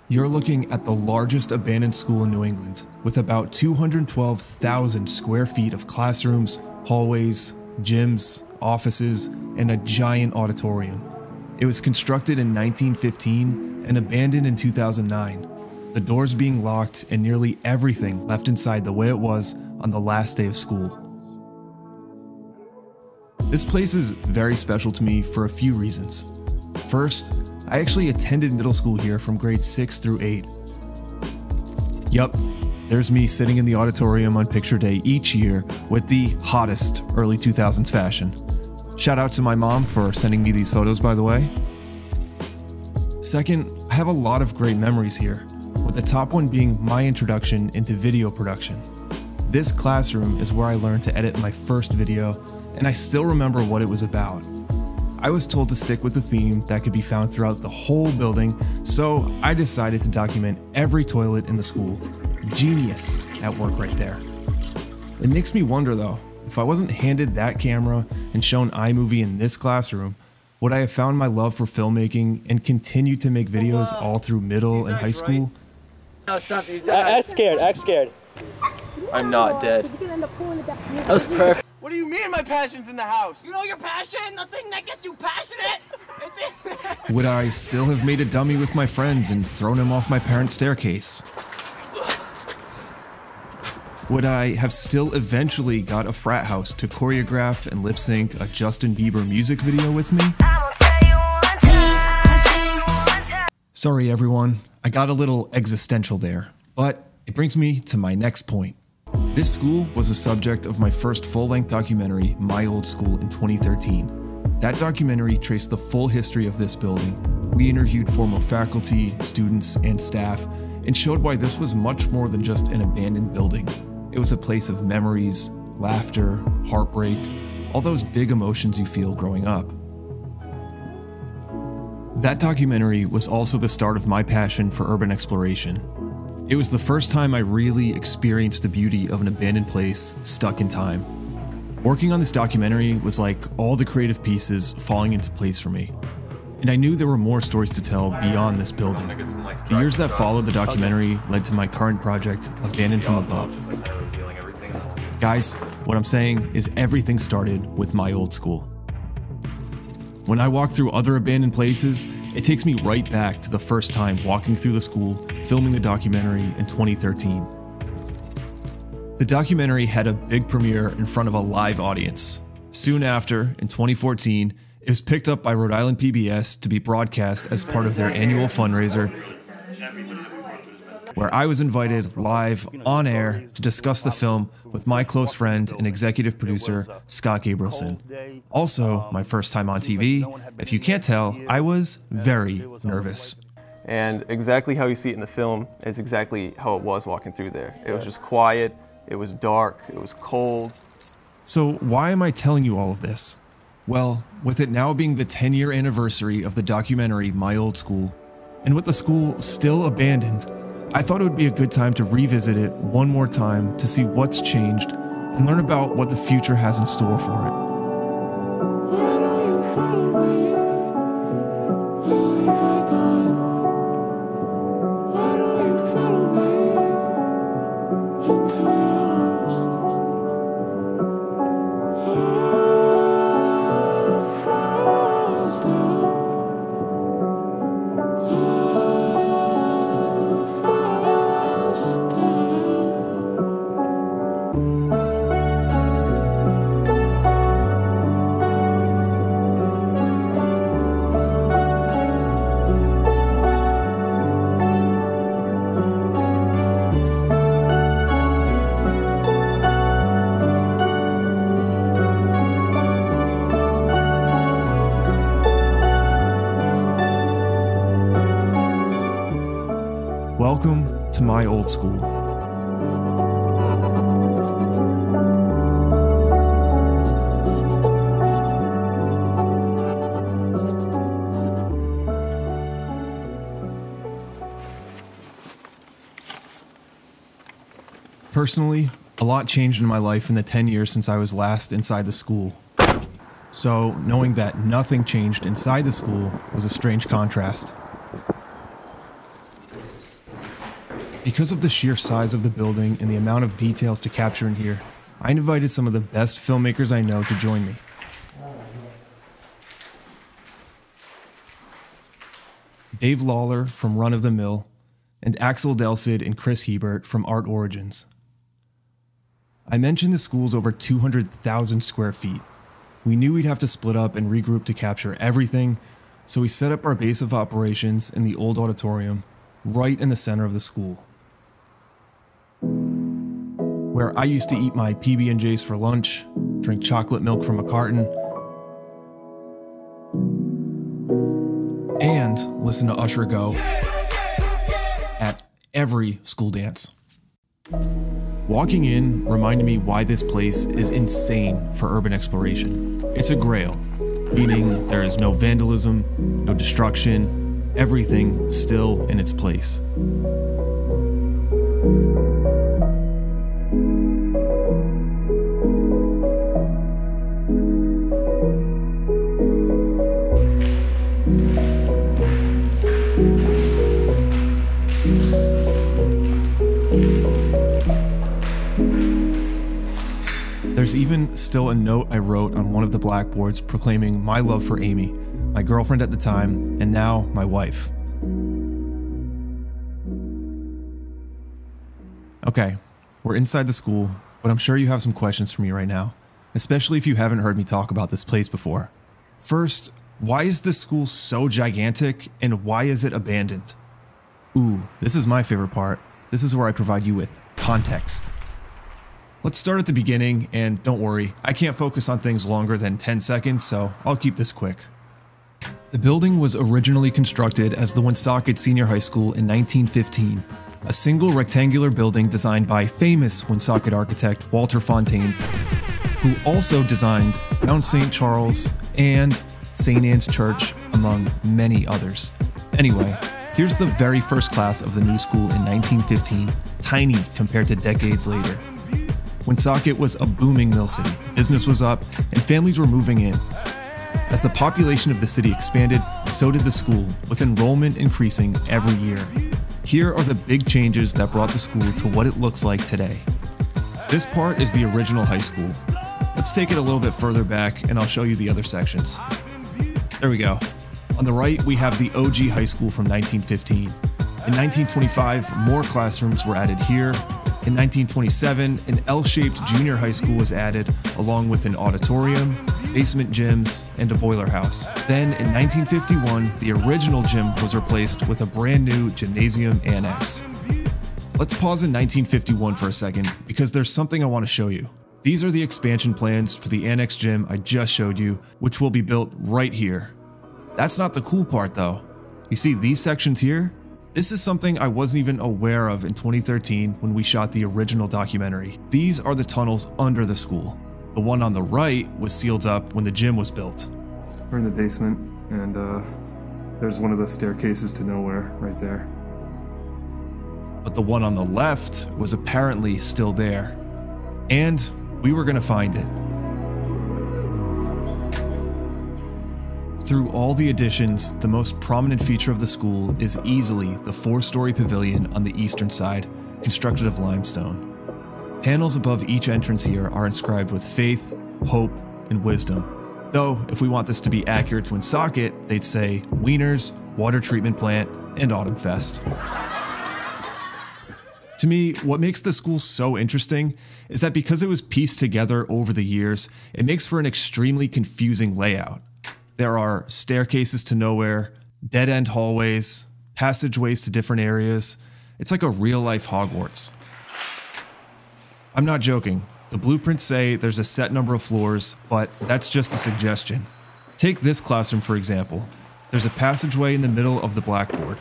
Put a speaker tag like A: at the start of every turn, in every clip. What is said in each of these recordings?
A: You're looking at the largest abandoned school in New England, with about 212,000 square feet of classrooms, hallways, gyms, offices, and a giant auditorium. It was constructed in 1915 and abandoned in 2009, the doors being locked and nearly everything left inside the way it was on the last day of school. This place is very special to me for a few reasons. First, I actually attended middle school here from grades 6 through 8. Yup, there's me sitting in the auditorium on picture day each year with the hottest early 2000s fashion. Shout out to my mom for sending me these photos, by the way. Second, I have a lot of great memories here, with the top one being my introduction into video production. This classroom is where I learned to edit my first video, and I still remember what it was about. I was told to stick with a theme that could be found throughout the whole building, so I decided to document every toilet in the school. Genius at work right there. It makes me wonder though, if I wasn't handed that camera and shown iMovie in this classroom, would I have found my love for filmmaking and continued to make videos all through middle and high school?
B: Act scared.
C: I'm not dead. That was perfect.
D: What do you mean my passion's in the house?
E: You know your passion? The thing that gets you passionate? It's in there.
A: Would I still have made a dummy with my friends and thrown him off my parents' staircase? Would I have still eventually got a frat house to choreograph and lip sync a Justin Bieber music video with me? Sorry everyone, I got a little existential there, but it brings me to my next point. This school was the subject of my first full-length documentary, My Old School, in 2013. That documentary traced the full history of this building. We interviewed former faculty, students, and staff, and showed why this was much more than just an abandoned building. It was a place of memories, laughter, heartbreak, all those big emotions you feel growing up. That documentary was also the start of my passion for urban exploration. It was the first time I really experienced the beauty of an abandoned place stuck in time. Working on this documentary was like all the creative pieces falling into place for me. And I knew there were more stories to tell beyond this building. The years that followed the documentary led to my current project, Abandoned from Above. Guys, what I'm saying is everything started with my old school. When I walk through other abandoned places, it takes me right back to the first time walking through the school, filming the documentary in 2013. The documentary had a big premiere in front of a live audience. Soon after, in 2014, it was picked up by Rhode Island PBS to be broadcast as part of their annual fundraiser, where I was invited live on air to discuss the film with my close friend and executive producer, Scott Gabrielson. Also, my first time on TV. If you can't tell, I was very nervous.
C: And exactly how you see it in the film is exactly how it was walking through there. It was just quiet, it was dark, it was cold.
A: So why am I telling you all of this? Well, with it now being the 10-year anniversary of the documentary My Old School, and with the school still abandoned, I thought it would be a good time to revisit it one more time to see what's changed and learn about what the future has in store for it.
F: Why don't you follow me? What have I done? Why don't you follow me into your arms? I falls down.
A: Welcome to my old school. Personally, a lot changed in my life in the 10 years since I was last inside the school. So, knowing that nothing changed inside the school was a strange contrast. Because of the sheer size of the building and the amount of details to capture in here, I invited some of the best filmmakers I know to join me. Dave Lawler from Run of the Mill, and Axel Delsid and Chris Hebert from Art Origins. I mentioned the school's over 200,000 square feet. We knew we'd have to split up and regroup to capture everything, so we set up our base of operations in the old auditorium, right in the center of the school. Where I used to eat my PB&Js for lunch, drink chocolate milk from a carton, and listen to Usher go at every school dance. Walking in reminded me why this place is insane for urban exploration. It's a grail, meaning there is no vandalism, no destruction, everything still in its place. There's even still a note I wrote on one of the blackboards proclaiming my love for Amy, my girlfriend at the time, and now my wife. Okay, we're inside the school, but I'm sure you have some questions for me right now, especially if you haven't heard me talk about this place before. First, why is this school so gigantic, and why is it abandoned? Ooh, this is my favorite part. This is where I provide you with context. Let's start at the beginning, and don't worry, I can't focus on things longer than 10 seconds, so I'll keep this quick. The building was originally constructed as the Woonsocket Senior High School in 1915, a single rectangular building designed by famous Woonsocket architect Walter Fontaine, who also designed Mount St. Charles and St. Anne's Church, among many others. Anyway, here's the very first class of the new school in 1915, tiny compared to decades later. Woonsocket was a booming mill city, business was up, and families were moving in. As the population of the city expanded, so did the school, with enrollment increasing every year. Here are the big changes that brought the school to what it looks like today. This part is the original high school. Let's take it a little bit further back and I'll show you the other sections. There we go. On the right, we have the OG high school from 1915. In 1925, more classrooms were added here. In 1927, an L-shaped junior high school was added, along with an auditorium, basement gyms, and a boiler house. Then, in 1951, the original gym was replaced with a brand new gymnasium annex. Let's pause in 1951 for a second, because there's something I want to show you. These are the expansion plans for the annex gym I just showed you, which will be built right here. That's not the cool part though. You see these sections here? This is something I wasn't even aware of in 2013 when we shot the original documentary. These are the tunnels under the school. The one on the right was sealed up when the gym was built.
G: We're in the basement, and there's one of the staircases to nowhere right there.
A: But the one on the left was apparently still there. And we were gonna find it. Through all the additions, the most prominent feature of the school is easily the 4-story pavilion on the eastern side, constructed of limestone. Panels above each entrance here are inscribed with faith, hope, and wisdom. Though, if we want this to be accurate to Woonsocket, they'd say Wieners, Water Treatment Plant, and Autumn Fest. To me, what makes the school so interesting is that because it was pieced together over the years, it makes for an extremely confusing layout. There are staircases to nowhere, dead-end hallways, passageways to different areas. It's like a real-life Hogwarts. I'm not joking. The blueprints say there's a set number of floors, but that's just a suggestion. Take this classroom for example. There's a passageway in the middle of the blackboard.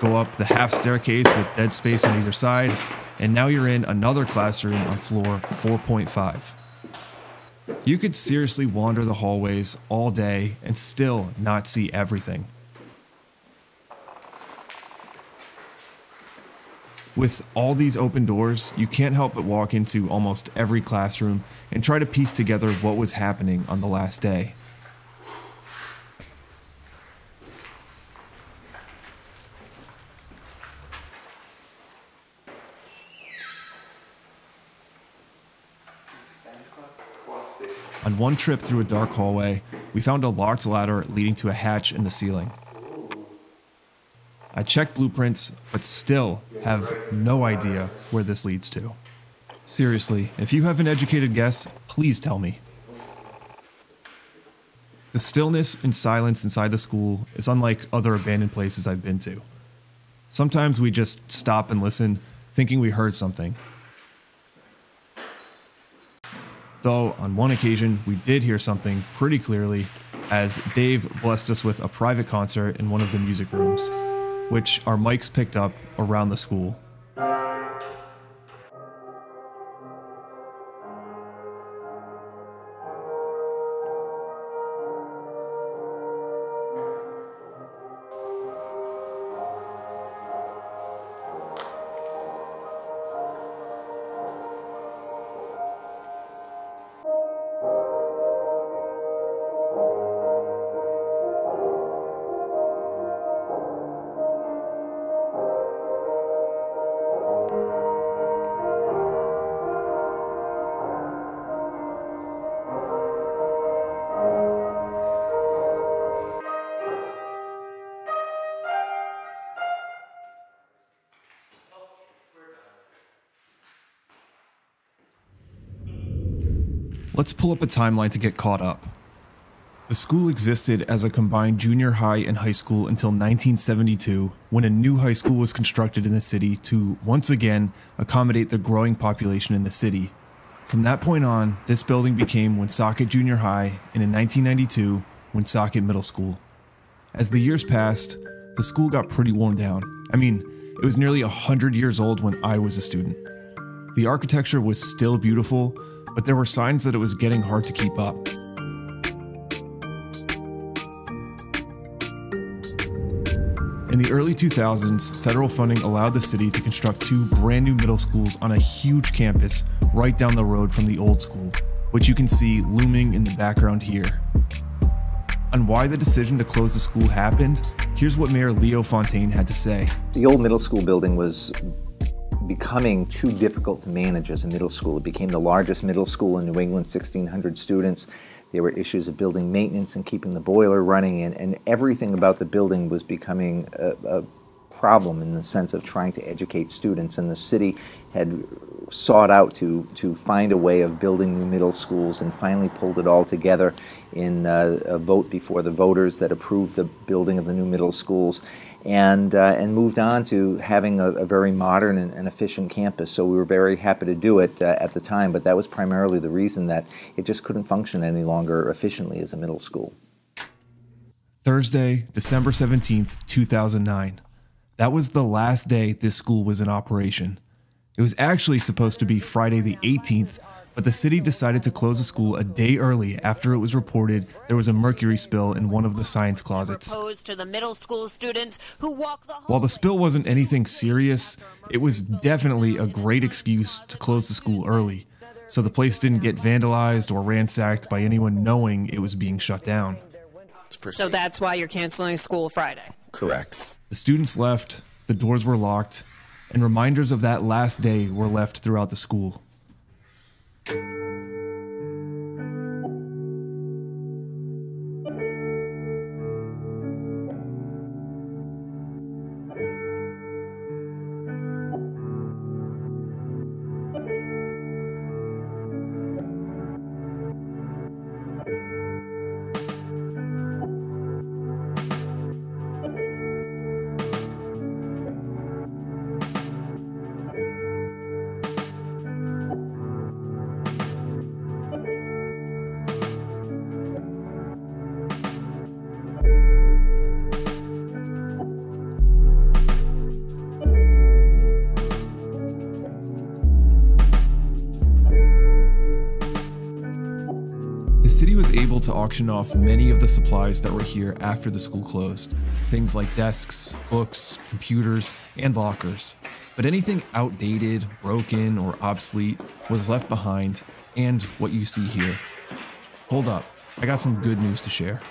A: Go up the half staircase with dead space on either side, and now you're in another classroom on floor 4.5. You could seriously wander the hallways all day and still not see everything. With all these open doors, you can't help but walk into almost every classroom and try to piece together what was happening on the last day. On one trip through a dark hallway, we found a locked ladder leading to a hatch in the ceiling. I checked blueprints, but still have no idea where this leads to. Seriously, if you have an educated guess, please tell me. The stillness and silence inside the school is unlike other abandoned places I've been to. Sometimes we just stop and listen, thinking we heard something. Though, on one occasion, we did hear something pretty clearly as Dave blessed us with a private concert in one of the music rooms, which our mics picked up around the school. Let's pull up a timeline to get caught up. The school existed as a combined junior high and high school until 1972, when a new high school was constructed in the city to, once again, accommodate the growing population in the city. From that point on, this building became Woonsocket Junior High, and in 1992, Woonsocket Middle School. As the years passed, the school got pretty worn down. I mean, it was nearly 100 years old when I was a student. The architecture was still beautiful, but there were signs that it was getting hard to keep up. In the early 2000s, federal funding allowed the city to construct 2 brand new middle schools on a huge campus right down the road from the old school, which you can see looming in the background here. On why the decision to close the school happened, here's what Mayor Leo Fontaine had to say.
H: The old middle school building was becoming too difficult to manage as a middle school. It became the largest middle school in New England, 1,600 students. There were issues of building maintenance and keeping the boiler running, and everything about the building was becoming a problem in the sense of trying to educate students, and the city had sought out to find a way of building new middle schools and finally pulled it all together in a vote before the voters that approved the building of the new middle schools, and moved on to having a very modern and efficient campus. So we were very happy to do it at the time, but that was primarily the reason that it just couldn't function any longer efficiently as a middle school.
A: Thursday, December 17th, 2009. That was the last day this school was in operation. It was actually supposed to be Friday the 18th, but the city decided to close the school a day early after it was reported there was a mercury spill in one of the science closets.
I: To the middle school students who walk the
A: While the spill wasn't anything serious, it was definitely a great excuse to close the school early, so the place didn't get vandalized or ransacked by anyone knowing it was being shut down.
I: So that's why you're canceling school Friday?
J: Correct.
A: The students left, the doors were locked, and reminders of that last day were left throughout the school. The city was able to auction off many of the supplies that were here after the school closed. Things like desks, books, computers, and lockers. But anything outdated, broken, or obsolete was left behind, and what you see here. Hold up, I got some good news to share.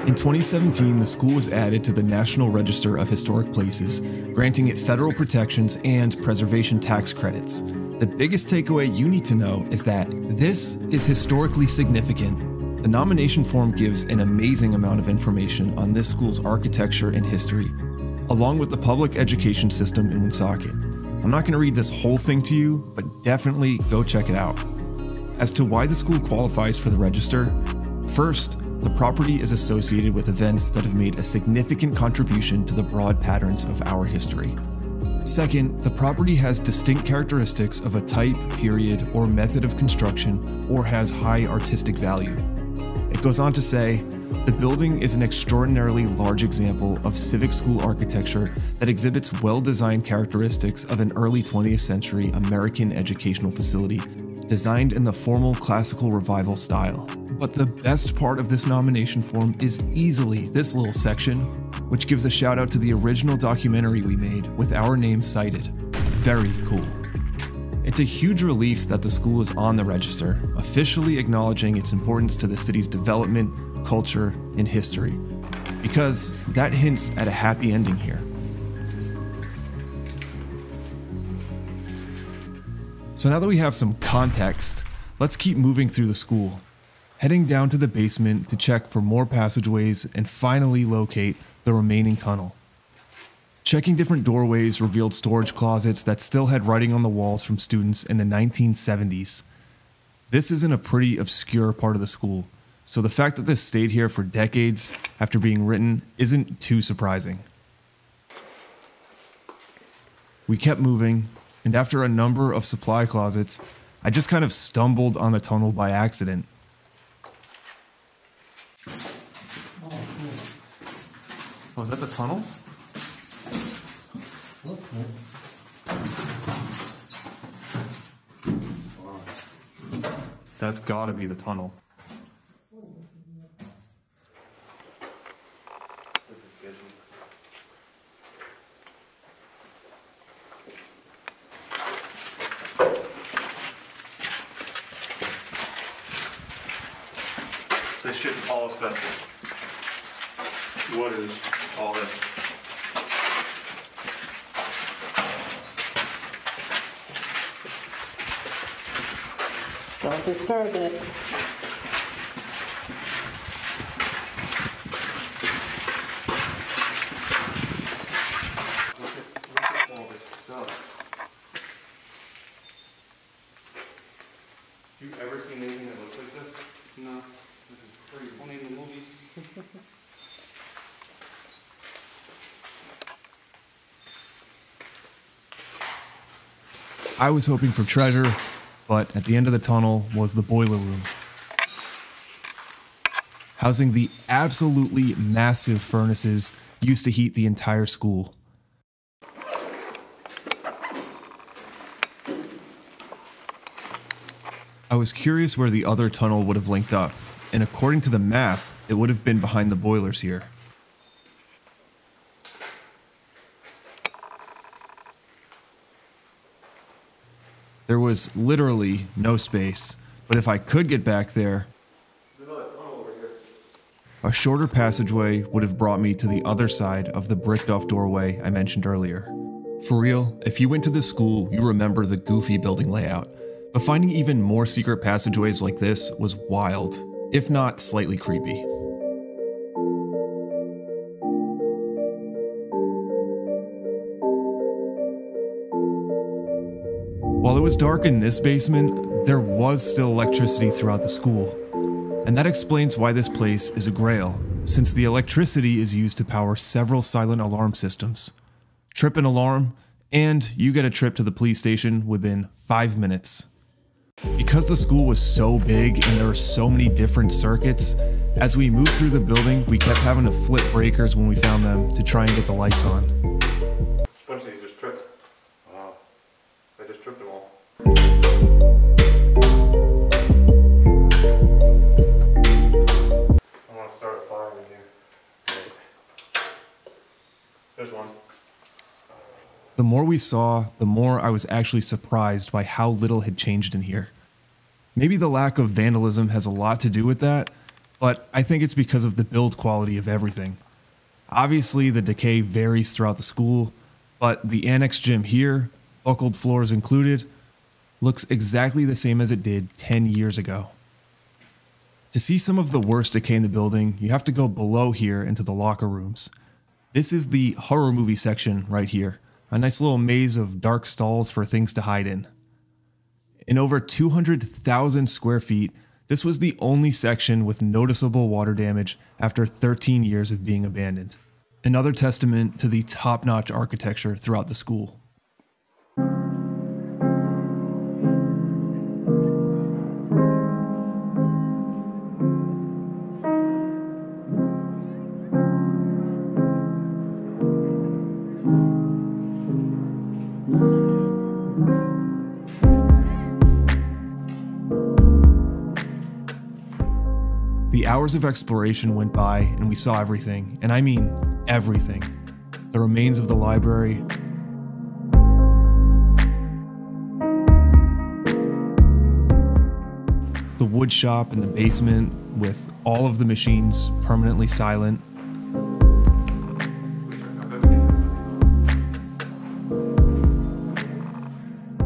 A: In 2017, the school was added to the National Register of Historic Places, granting it federal protections and preservation tax credits. The biggest takeaway you need to know is that this is historically significant. The nomination form gives an amazing amount of information on this school's architecture and history, along with the public education system in Woonsocket. I'm not going to read this whole thing to you, but definitely go check it out. As to why the school qualifies for the register, first, the property is associated with events that have made a significant contribution to the broad patterns of our history. Second, the property has distinct characteristics of a type, period, or method of construction, or has high artistic value. It goes on to say, the building is an extraordinarily large example of civic school architecture that exhibits well-designed characteristics of an early 20th century American educational facility designed in the formal classical revival style. But the best part of this nomination form is easily this little section, which gives a shout out to the original documentary we made with our name cited. Very cool. It's a huge relief that the school is on the register, officially acknowledging its importance to the city's development, culture, and history, because that hints at a happy ending here. So now that we have some context, let's keep moving through the school, heading down to the basement to check for more passageways and finally locate the remaining tunnel. Checking different doorways revealed storage closets that still had writing on the walls from students in the 1970s. This isn't a pretty obscure part of the school, so the fact that this stayed here for decades after being written isn't too surprising. We kept moving, and after a number of supply closets, I just kind of stumbled on the tunnel by accident. Oh, is that the tunnel? That's gotta be the tunnel.
C: This shit's all asbestos. What is all this?
I: Don't disturb it.
C: Look at all this stuff. You ever seen anything that looks like this? No. This is crazy. Only in the movies.
A: I was hoping for treasure, but at the end of the tunnel was the boiler room, housing the absolutely massive furnaces used to heat the entire school. I was curious where the other tunnel would have linked up, and according to the map, it would have been behind the boilers here. There was literally no space, but if I could get back there, a shorter passageway would have brought me to the other side of the bricked off doorway I mentioned earlier. For real, if you went to this school, you remember the goofy building layout, but finding even more secret passageways like this was wild, if not slightly creepy. While it was dark in this basement, there was still electricity throughout the school. And that explains why this place is a grail, since the electricity is used to power several silent alarm systems. Trip an alarm, and you get a trip to the police station within 5 minutes. Because the school was so big and there were so many different circuits, as we moved through the building, we kept having to flip breakers when we found them to try and get the lights on.
C: A bunch of these just tripped. Wow. I just tripped them all. I want to start a fire in here. There's one.
A: The more we saw, the more I was actually surprised by how little had changed in here. Maybe the lack of vandalism has a lot to do with that, but I think it's because of the build quality of everything. Obviously, the decay varies throughout the school, but the annex gym here, buckled floors included, looks exactly the same as it did 10 years ago. To see some of the worst decay in the building, you have to go below here into the locker rooms. This is the horror movie section right here, a nice little maze of dark stalls for things to hide in. In over 200,000 square feet, this was the only section with noticeable water damage after 13 years of being abandoned. Another testament to the top-notch architecture throughout the school. The hours of exploration went by and we saw everything, and I mean everything. The remains of the library, the wood shop in the basement with all of the machines permanently silent,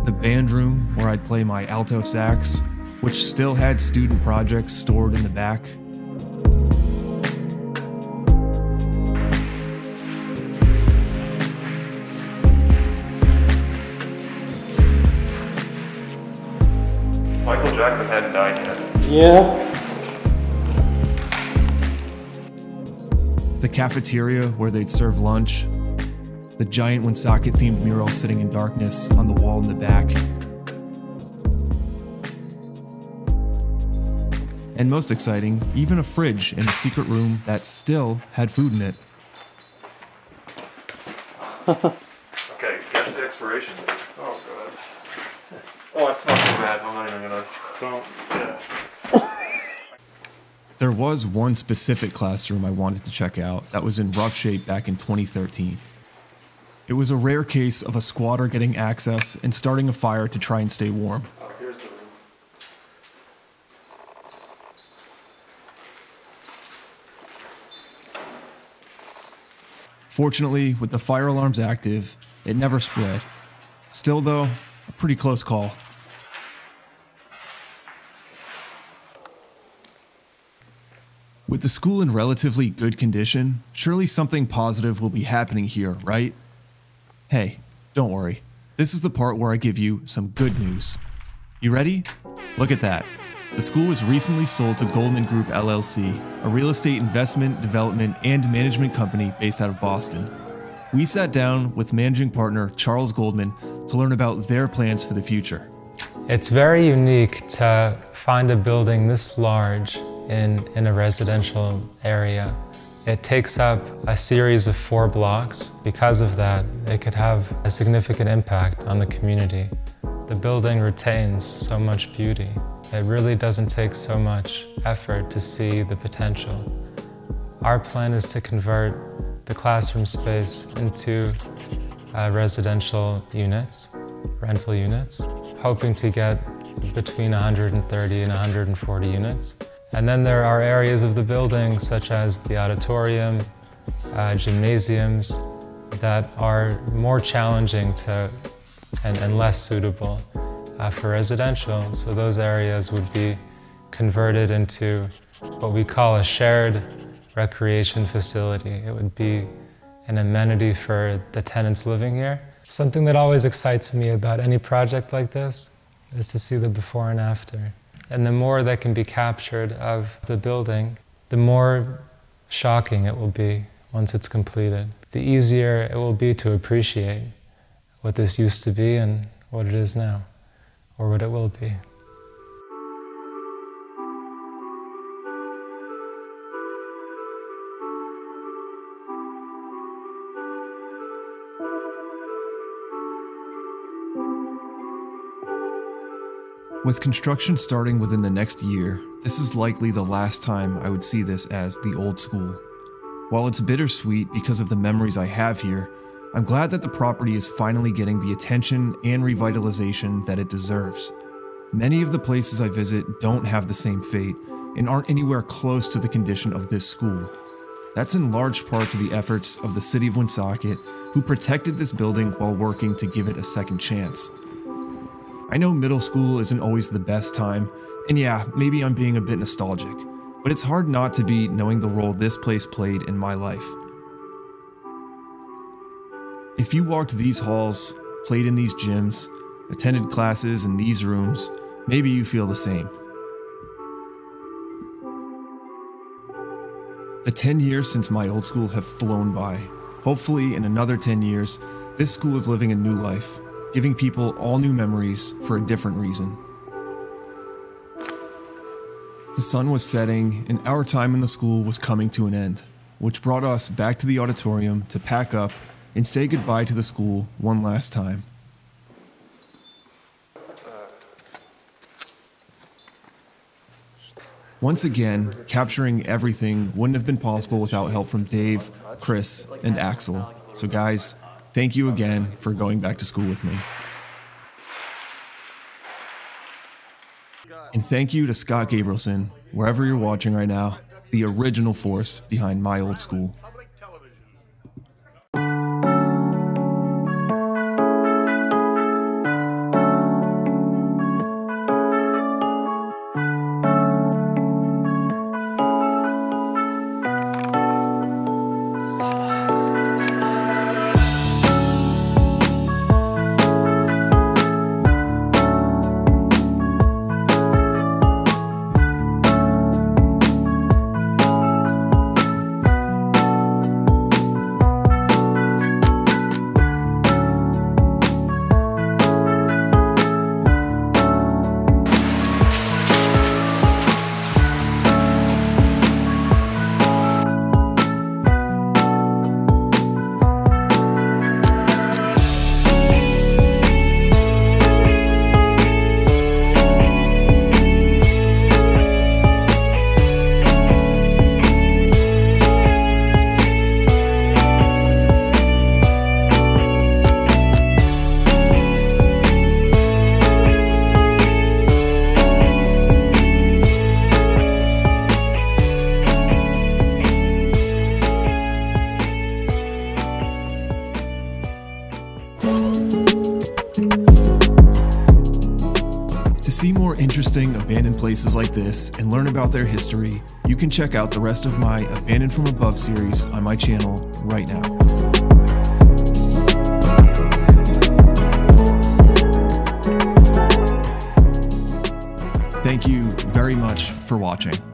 A: the band room where I'd play my alto sax, which still had student projects stored in the back.
C: Michael Jackson hadn't died yet.
B: Yeah.
A: The cafeteria where they'd serve lunch, the giant Woonsocket themed mural sitting in darkness on the wall in the back, and most exciting, even a fridge in a secret room that still had food in it.
C: Okay, guess the expiration date. Oh god. Oh, it smells so bad. I'm not even gonna. Don't. Yeah.
A: There was one specific classroom I wanted to check out that was in rough shape back in 2013. It was a rare case of a squatter getting access and starting a fire to try and stay warm.
C: Oh, here's the room.
A: Fortunately, with the fire alarms active, it never spread. Still though, a pretty close call. With the school in relatively good condition, surely something positive will be happening here, right? Hey, don't worry. This is the part where I give you some good news. You ready? Look at that. The school was recently sold to Goldman Group LLC, a real estate investment, development, and management company based out of Boston. We sat down with managing partner Charles Goldman to learn about their plans for the future.
J: It's very unique to find a building this large in a residential area. It takes up a series of 4 blocks. Because of that, it could have a significant impact on the community. The building retains so much beauty. It really doesn't take so much effort to see the potential. Our plan is to convert the classroom space into residential units, rental units, hoping to get between 130 and 140 units. And then there are areas of the building such as the auditorium, gymnasiums that are more challenging to and less suitable for residential. So those areas would be converted into what we call a shared recreation facility. It would be an amenity for the tenants living here. Something that always excites me about any project like this is to see the before and after. And the more that can be captured of the building, the more shocking it will be once it's completed. The easier it will be to appreciate what this used to be and what it is now, or what it will be.
A: With construction starting within the next year, this is likely the last time I would see this as the old school. While it's bittersweet because of the memories I have here, I'm glad that the property is finally getting the attention and revitalization that it deserves. Many of the places I visit don't have the same fate and aren't anywhere close to the condition of this school. That's in large part to the efforts of the city of Woonsocket, who protected this building while working to give it a second chance. I know middle school isn't always the best time, and yeah, maybe I'm being a bit nostalgic, but it's hard not to be knowing the role this place played in my life. If you walked these halls, played in these gyms, attended classes in these rooms, maybe you feel the same. The 10 years since my old school have flown by. Hopefully in another 10 years, this school is living a new life, giving people all new memories for a different reason. The sun was setting and our time in the school was coming to an end, which brought us back to the auditorium to pack up and say goodbye to the school one last time. Once again, capturing everything wouldn't have been possible without help from Dave, Chris, and Axel. So guys, thank you again for going back to school with me. And thank you to Scott Gabrielson, wherever you're watching right now, the original force behind my old school. To see more interesting abandoned places like this and learn about their history, you can check out the rest of my Abandoned from Above series on my channel right now. Thank you very much for watching.